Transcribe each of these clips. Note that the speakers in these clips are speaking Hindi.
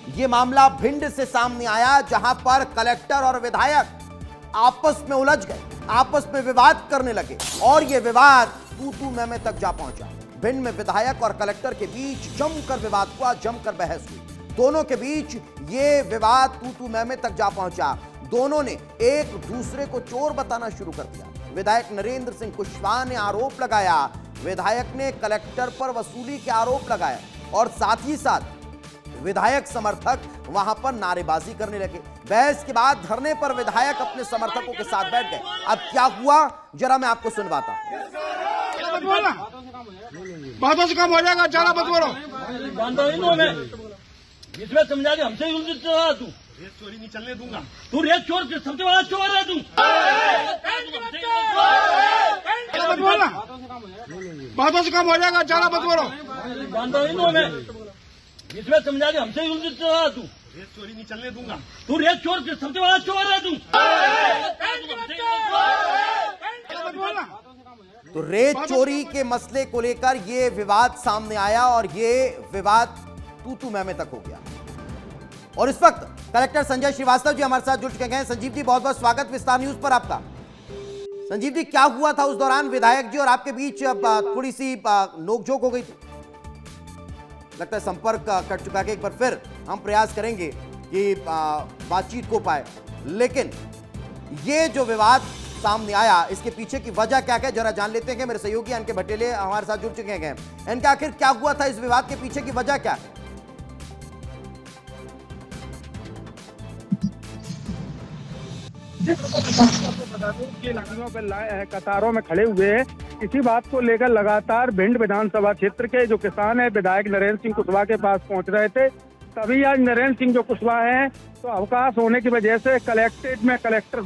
ये मामला भिंड से सामने आया, जहां पर कलेक्टर और विधायक आपस में उलझ गए, आपस में विवाद करने लगे और ये विवाद तू मैं तक जा पहुंचा। भिंड में विधायक और कलेक्टर के बीच जमकर विवाद हुआ, जमकर बहस हुई। दोनों के बीच ये विवाद तू मैं तक जा पहुंचा। दोनों ने एक दूसरे को चोर बताना शुरू कर दिया। विधायक नरेंद्र सिंह कुशवाहा ने आरोप लगाया, विधायक ने कलेक्टर पर वसूली के आरोप लगाए और साथ ही साथ विधायक समर्थक वहां पर नारेबाजी करने लगे। बहस के बाद धरने पर विधायक अपने समर्थकों के साथ बैठ गए। अब क्या हुआ जरा मैं आपको सुनवाता हूं। बातों से कम हो जाएगा, ज्यादा मत बोलो। इसमें समझा के हमसे ही उल्टी चला तू। रेत चोरी नहीं चलने दूंगा। तू रेत चोर सबसे बड़ा चोर है तू। मत बोलना, बातों से कम हो जाएगा, ज्यादा मत बोलो। इसमें समझा के हमसे ही उल्टी चला तू। रेत चोरी नहीं चलने दूंगा। तू रेत चोर सबसे बड़ा चोर है तू। मत बोलना। तो रेत चोरी के मसले को लेकर यह विवाद सामने आया और यह विवाद तू मैं तक हो गया। और इस वक्त कलेक्टर संजय श्रीवास्तव जी हमारे साथ जुड़ चुके हैं। संजीव जी, बहुत बहुत स्वागत विस्तार न्यूज पर आपका। संजीव जी, क्या हुआ था उस दौरान विधायक जी और आपके बीच थोड़ी सी नोकझोंक हो गई थी? लगता है संपर्क कट चुका है। एक बार फिर हम प्रयास करेंगे कि बातचीत हो पाए, लेकिन ये जो विवाद सामने आया इसके पीछे की वजह क्या है जरा जान लेते हैं। मेरे सहयोगी एनके भटेले हमारे साथ जुड़ चुके हैं। इनका आखिर क्या हुआ था, इस विवाद के पीछे की वजह क्या है? बता दूं कि लाइनों पे कतारों में खड़े हुए हैं। इसी बात को लेकर लगातार भिंड विधानसभा क्षेत्र के जो किसान है विधायक नरेंद्र सिंह कुशवाहा के पास पहुंच रहे थे। तभी आज नरेंद्र सिंह जो कुशवाहा हैं तो अवकाश होने की वजह से कलेक्ट्रेट में कलेक्टर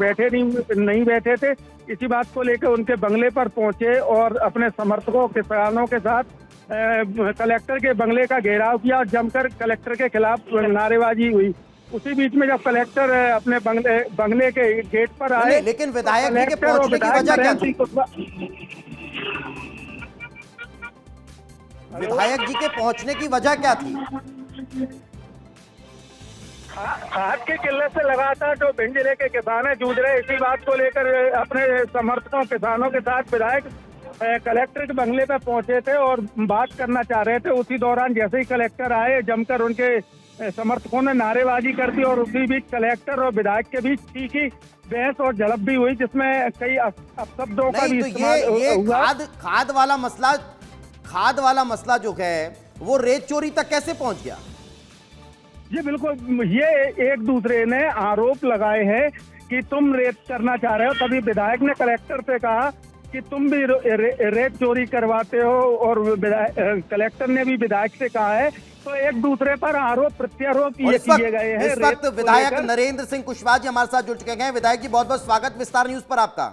नहीं बैठे थे। इसी बात को लेकर उनके बंगले पर पहुंचे और अपने समर्थकों किसानों के साथ कलेक्टर के बंगले का घेराव किया और जमकर कलेक्टर के खिलाफ नारेबाजी हुई। उसी बीच में जब कलेक्टर अपने बंगले के गेट पर आए, लेकिन विधायक जी के पहुंचने की वजह क्या थी? विधायक जी के पहुंचने की वजह क्या थी? खाद के किल्लत से लगातार जो भिंड जिले के किसान है जूझ रहे, इसी बात को लेकर अपने समर्थकों किसानों के साथ विधायक कलेक्टर के बंगले पे पहुंचे थे और बात करना चाह रहे थे। उसी दौरान जैसे ही कलेक्टर आए जमकर उनके समर्थकों ने नारेबाजी कर दी और उसी बीच कलेक्टर और विधायक के बीच तीखी बहस और झड़प भी हुई, जिसमें कई अपशब्दों का भी इस्तेमाल हुआ। खाद वाला मसला जो है वो रेत चोरी तक कैसे पहुंच गया? जी बिल्कुल, ये एक दूसरे ने आरोप लगाए हैं कि तुम रेत करना चाह रहे हो। तभी विधायक ने कलेक्टर से कहा कि तुम भी रेत चोरी करवाते हो और कलेक्टर ने भी विधायक से कहा है। तो एक दूसरे पर आरोप प्रत्यारोप किए गए हैं। इस वक्त विधायक नरेंद्र सिंह कुशवाहा जी हमारे साथ जुड़ चुके हैं। विधायक जी, बहुत बहुत स्वागत विस्तार न्यूज पर आपका।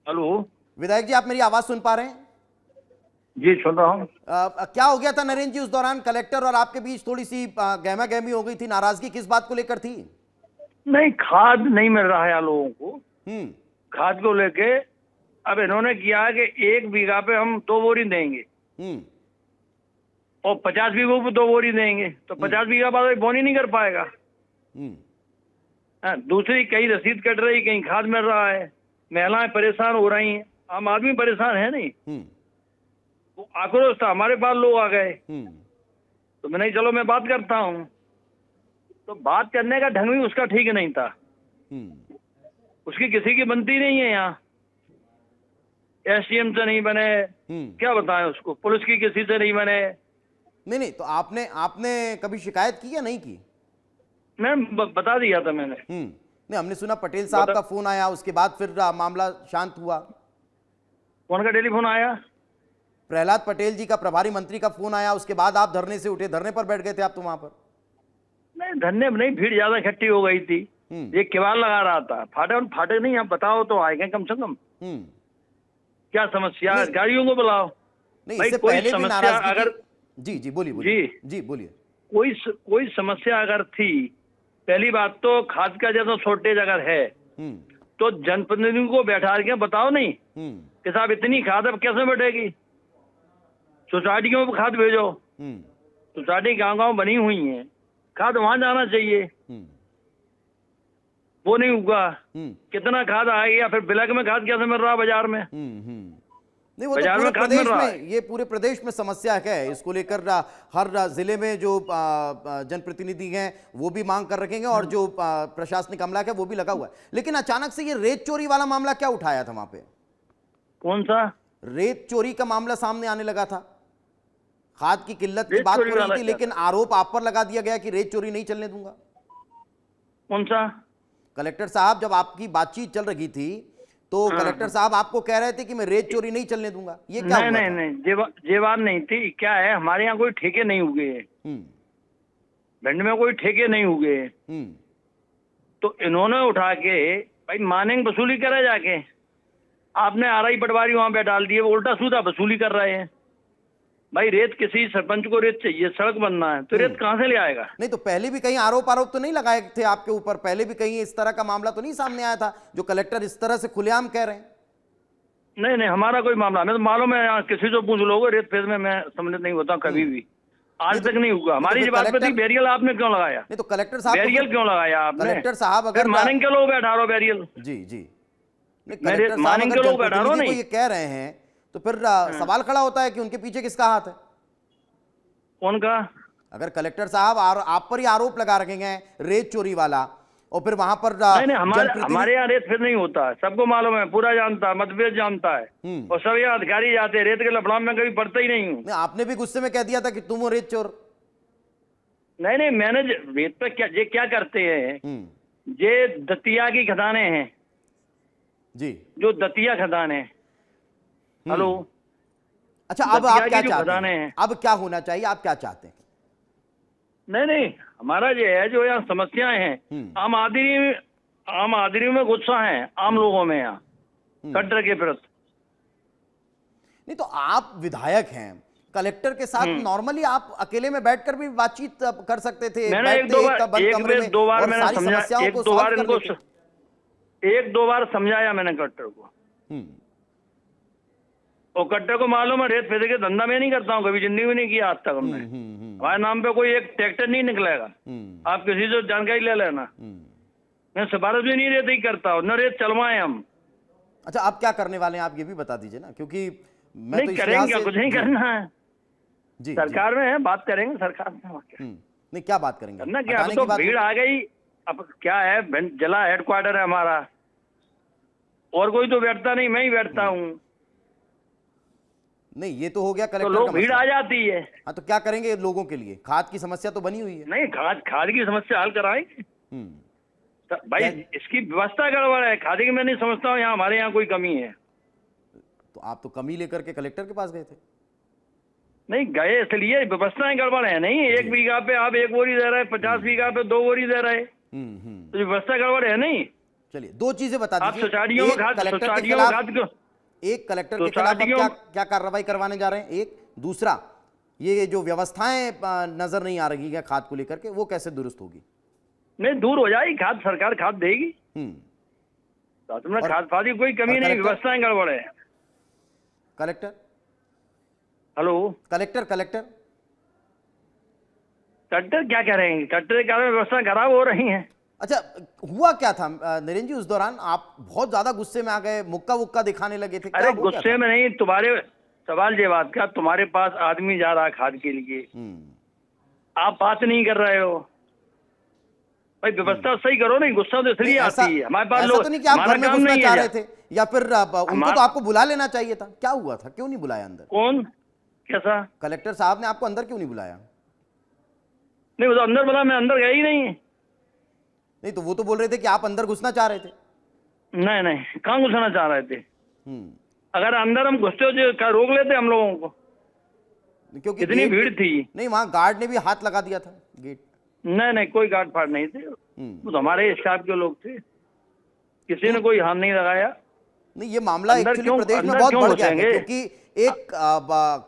हेलो विधायक जी, आप मेरी आवाज सुन पा रहे हैं? जी सुन रहा हूँ। क्या हो गया था नरेंद्र जी उस दौरान? कलेक्टर और आपके बीच थोड़ी सी गहमा गहमी हो गई थी, नाराजगी किस बात को लेकर थी? नहीं, खाद नहीं मिल रहा है लोगों को। खाद को लेके अब इन्होंने किया है कि 1 बीघा पे हम 2 बोरी देंगे और 50 बीघों पे 2 बोरी देंगे, तो 50 बीघा बाद बोनी नहीं कर पाएगा। दूसरी कहीं रसीद कट रही, कहीं खाद मिल रहा है, महिलाएं परेशान हो रही हैं, आम आदमी परेशान है नहीं। वो आक्रोश था, हमारे पास लोग आ गए तो मैं नहीं, चलो मैं बात करता हूँ। तो बात करने का ढंग भी उसका ठीक नहीं था। उसकी किसी की बनती नहीं है। यहाँ एसडीएम से नहीं बने, क्या बताएं उसको, पुलिस की किसी से नहीं बने। नहीं, तो आपने कभी शिकायत की या नहीं की? मैं बता दिया था मैंने। नहीं, हमने सुना पटेल साहब का फोन आया, उसके बाद फिर मामला शांत हुआ। कौन का टेलीफोन आया? प्रहलाद पटेल जी का, प्रभारी मंत्री का फोन आया, उसके बाद आप धरने से उठे, धरने पर बैठ गए थे आप तो वहां पर? नहीं, धरने में नहीं, भीड़ ज्यादा इकट्ठी हो गई थी। ये किवाड़ लगा रहा था। फाटे नहीं, आप बताओ तो आएंगे कम से कम। क्या समस्या? गाड़ियों को बुलाओ। नहीं, इससे पहले भी नाराजगी अगर जी बोलिए। कोई समस्या अगर थी, पहली बात तो खाद का जैसा शॉर्टेज अगर है तो जनप्रतिनिधियों को बैठा के बताओ नहीं कि साहब इतनी खाद अब कैसे बैठेगी, सोसाइटियों में खाद भेजो। सोसाइटी गांव गांव बनी हुई है, खाद वहां जाना चाहिए, वो नहीं उगा। कितना खाद आएगा, फिर ब्लैक में खाद कैसे मिल रहा है बाजार में? नहीं, वो तो बाजार पूरे में खाद प्रदेश मिल रहा में, ये पूरे प्रदेश में समस्या है। इसको लेकर हर जिले में जो जनप्रतिनिधि हैं वो भी मांग कर रखेंगे और जो प्रशासनिक अमला है वो भी लगा हुआ है। लेकिन अचानक से ये रेत चोरी वाला मामला क्या उठाया था वहां पे? कौन सा रेत चोरी का मामला सामने आने लगा था। खाद की किल्लत की रेत बात चोरी हो रही वाला थी, क्या? लेकिन आरोप आप पर लगा दिया गया कि रेत चोरी नहीं चलने दूंगा। कौन सा? कलेक्टर साहब, जब आपकी बातचीत चल रही थी तो कलेक्टर साहब आपको कह रहे थे कि मैं रेत चोरी नहीं चलने दूंगा। ये क्या नहीं हुआ नहीं था? नहीं, ये बात नहीं थी। क्या है, हमारे यहाँ कोई ठेके नहीं उगे हैं, भिंड में कोई ठेके नहीं उगे हैं। तो इन्होंने उठा के भाई मानेंग वसूली करे जाके, आपने आरआई पटवारी वहां पे डाल दिए, वो उल्टा सीधा वसूली कर रहे हैं। भाई रेत, किसी सरपंच को रेत चाहिए, सड़क बनना है, तो रेत कहां से ले आएगा? नहीं, तो पहले भी कहीं आरोप तो नहीं लगाए थे आपके ऊपर? पहले भी कहीं इस तरह का मामला तो नहीं सामने आया था जो कलेक्टर इस तरह से खुलेआम कह रहे हैं? नहीं नहीं, हमारा कोई मामला नहीं। तो मालूम है, यहाँ किसी से पूछ लोगे, रेत फेज में मैं सम्मिलित नहीं होता कभी भी, आज तक नहीं हुआ। हमारी फिर बात पे थी, कलेक्टर- बैरियल आपने क्यों लगाया? नहीं तो कलेक्टर साहब बैरियल क्यों लगाया आपने? कलेक्टर साहब फिर अगर मानेंगे के लोग बैठा रहो बैरियल। जी जी, नहीं, मेरे कलेक्टर साहब मानेंगे अगर लोग बैठा रहो जनप्रतिनिधि को नहीं। ये कह रहे हैं तो फिर सवाल खड़ा होता है कि उनके पीछे किसका हाथ है? कौन का? अगर कलेक्टर साहब आप पर ही आरोप लगा रखे गए रेत चोरी वाला, और फिर वहां पर नहीं नहीं, जनप्रतिनिधि- हमारे यहाँ रेत फिर नहीं होता है, सबको मालूम है, पूरा जानता है, मतभेद जानता है। और सब यहाँ अधिकारी जाते हैं, रेत के लफड़ा में कभी पढ़ता ही नहीं हूँ। नहीं, आपने भी गुस्से में कह दिया था कि तुम हो रेत चोर। नहीं नहीं, मैंने रेत पे क्या करते हैं, ये दतिया की खदानें हैं जी, जो दतिया खदान है। हेलो, अच्छा, अब दतिया आप की क्या जो चाहते खदानें हैं? हैं। अब क्या होना चाहिए, आप क्या चाहते हैं? नहीं नहीं, हमारा जो है, जो यहाँ समस्याएं हैं, आम आदमी में गुस्सा है, आम लोगों में यहाँ कट्टर के प्रति। नहीं तो आप विधायक हैं, कलेक्टर के साथ नॉर्मली आप अकेले में बैठकर भी बातचीत कर सकते थे। मैंने एक दो बार मैंने समझाया, एक दो बार समझाया मैंने कट्टर को। और कट्टर को मालूम है, रेत फेंक के धंधा मैं नहीं करता हूँ, कभी जिंदगी में नहीं किया आज तक हमने। हमारे नाम पे कोई एक ट्रैक्टर नहीं निकलेगा, आप किसी से जानकारी ले लेना। मैं सिफारिश भी नहीं रेत ही करता हूँ, न रेत चलवाए हम। अच्छा, आप क्या करने वाले हैं, आप ये भी बता दीजिए ना, क्योंकि मैं नहीं तो इस करेंगे, लिहाज क्या से- कुछ नहीं जी, करना है, जी, सरकार में है, बात करेंगे सरकार में। नहीं, क्या बात करेंगे? करना क्या, अब हटाने तो की बात भीड़ आ गई। अब क्या है, जिला हेडक्वार्टर है हमारा, और कोई तो बैठता नहीं, मैं ही बैठता हूँ। नहीं, ये तो हो गया तो कलेक्टर लोग का भीड़ मसला। आ जाती है। हाँ, तो क्या करेंगे लोगों के लिए? खाद की समस्या तो बनी हुई है। नहीं, खाद की समस्या हल कराएंगे। तो भाई इसकी व्यवस्था गड़बड़ है, खादी की मैं नहीं समझता हूँ यहाँ हमारे यहाँ कोई कमी है। तो आप तो कमी लेकर के कलेक्टर के पास गए थे? नहीं गए, इसलिए व्यवस्थाएं गड़बड़ है। नहीं, 1 बीघा पे आप 1 बोरी दे रहे, 50 बीघा पे 2 बोरी दे रहे, तो व्यवस्था गड़बड़ है। नहीं, चलिए, दो चीजें बता आप दीजिए। सोसाइटियों में एक खाद, कलेक्टर के सोसाइटियों में खिलाफ- खाद क्यों? एक कलेक्टर के खिलाफ आप सोसाइटियों- क्या कार्रवाई करवाने जा रहे हैं? एक दूसरा, ये जो व्यवस्थाएं नजर नहीं आ रही है खाद को लेकर के, वो कैसे दुरुस्त होगी? नहीं, दूर हो जाएगी खाद, सरकार खाद देगी। और खाद की कोई कमी नहीं, कलेक्टर- व्यवस्थाएं गड़बड़ है। कलेक्टर हेलो, कलेक्टर कलेक्टर कट्टर क्या करेंगे? कट्टर के कारण व्यवस्था खराब हो रही है। अच्छा, हुआ क्या था नरेंद्र जी उस दौरान? आप बहुत ज्यादा गुस्से में आ गए, मुक्का वुक्का दिखाने लगे थे, क्या अरे हो गया गुस्से था? में नहीं, तुम्हारे सवाल ये बात का, तुम्हारे पास आदमी जा रहा है खाद के लिए, आप बात नहीं कर रहे हो। भाई व्यवस्था सही करो। नहीं, गुस्सा तो इसलिए ऐसा- आती है हमारे पास। ऐसा लोग तो नहीं कि आप हमारा घर में काम घुसना नहीं चाह है। रहे थे, या फिर उनको तो आपको बुला लेना चाहिए था? क्या हुआ था, क्यों नहीं बुलाया अंदर? कौन, कैसा? कलेक्टर साहब ने आपको अंदर क्यों नहीं बुलाया? नहीं, वो तो अंदर बोला, मैं अंदर गया ही नहीं। नहीं, तो वो तो बोल रहे थे कि आप अंदर घुसना चाह रहे थे। नहीं नहीं, कहाँ घुसना चाह रहे थे? अगर अंदर हम घुसते हो रोक लेते हम लोगों को। क्योंकि कितनी गेट- भीड़ थी। नहीं, वहां गार्ड ने भी हाथ लगा दिया था गेट। नहीं नहीं, कोई गार्ड फाड़ नहीं थे, वो तो हमारे स्टाफ के लोग थे, किसी ने कोई हाथ नहीं लगाया। नहीं, ये मामला अंदर एक्चुअली क्यों- प्रदेश में अंदर बहुत क्यों बढ़ गया है, घुसेंगे? क्योंकि एक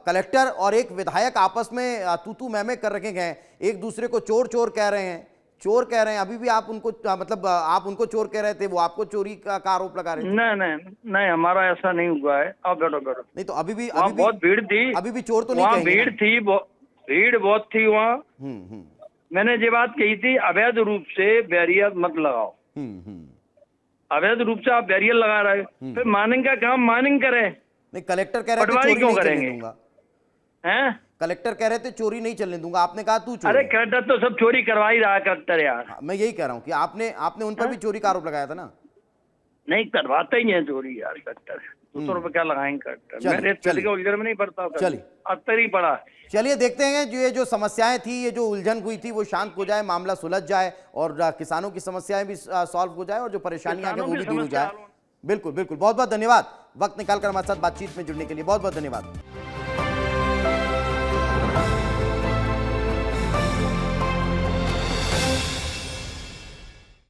कलेक्टर और एक विधायक आपस में तू मैं कर रखे गए, एक दूसरे को चोर चोर कह रहे हैं, चोर कह रहे हैं। अभी भी आप उनको मतलब आप उनको चोर कह रहे थे, वो आपको चोरी का आरोप लगा रहे थे। नहीं नहीं नहीं, हमारा ऐसा नहीं हुआ है। अब बैठो बैठो। नहीं, तो अभी भी वहाँ बहुत भीड़ थी, अभी भी चोर तो नहीं वहाँ कहेंगे भीड़ ना? थी, भीड़ बहुत थी वहाँ। मैंने ये बात कही थी, अवैध रूप से बैरियर मत लगाओ। अवैध रूप से आप बैरियर लगा रहे हो, फिर माइनिंग का काम माइनिंग करें। नहीं, कलेक्टर कह रहे थे पटवारी चोरी क्यों नहीं चलने करेंगे? दूंगा। हैं? कलेक्टर कह रहे थे चोरी नहीं चलने दूंगा, आपने कहा तू चोर अरे है। कलेक्टर तो सब चोरी करवा ही रहा कलेक्टर यार। हाँ, मैं यही कह रहा हूँ कि आपने उन पर भी चोरी का आरोप लगाया था ना। नहीं करवाते ही है चोरी यार कलेक्टर। 200 रुपए क्या लगाएंगे कलेक्टर? चलिए, मैं रेत चलिए। के उलझन में नहीं पड़ता। चलिए। अत्तर ही पड़ा। चलिए देखते हैं जो ये जो समस्याएं थी, ये जो उलझन हुई थी, वो शांत हो जाए, मामला सुलझ जाए और किसानों की समस्याएं भी सॉल्व हो जाए और जो परेशानियां हैं वो भी दूर हो जाए। बिल्कुल बिल्कुल, बहुत बहुत धन्यवाद वक्त निकालकर हमारे साथ बातचीत में जुड़ने के लिए, बहुत बहुत धन्यवाद।